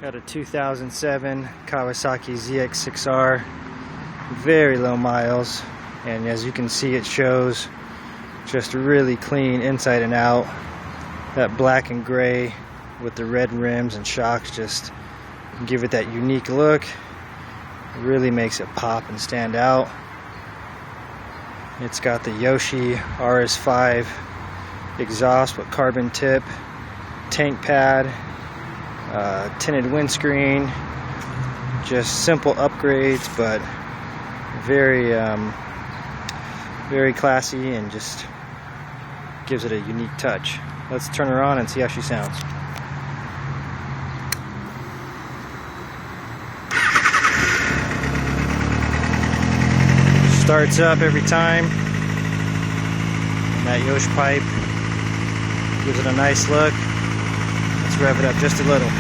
Got a 2007 Kawasaki ZX6R, very low miles, and as you can see, it shows just really clean inside and out. That black and gray with the red rims and shocks just give it that unique look. It really makes it pop and stand out. It's got the Yoshi RS-5 exhaust with carbon tip, tank pad, tinted windscreen. Just simple upgrades, but very very classy, and just gives it a unique touch. Let's turn her on and see how she sounds. Starts up every time. And that Yosh pipe gives it a nice look. Let's rev it up just a little.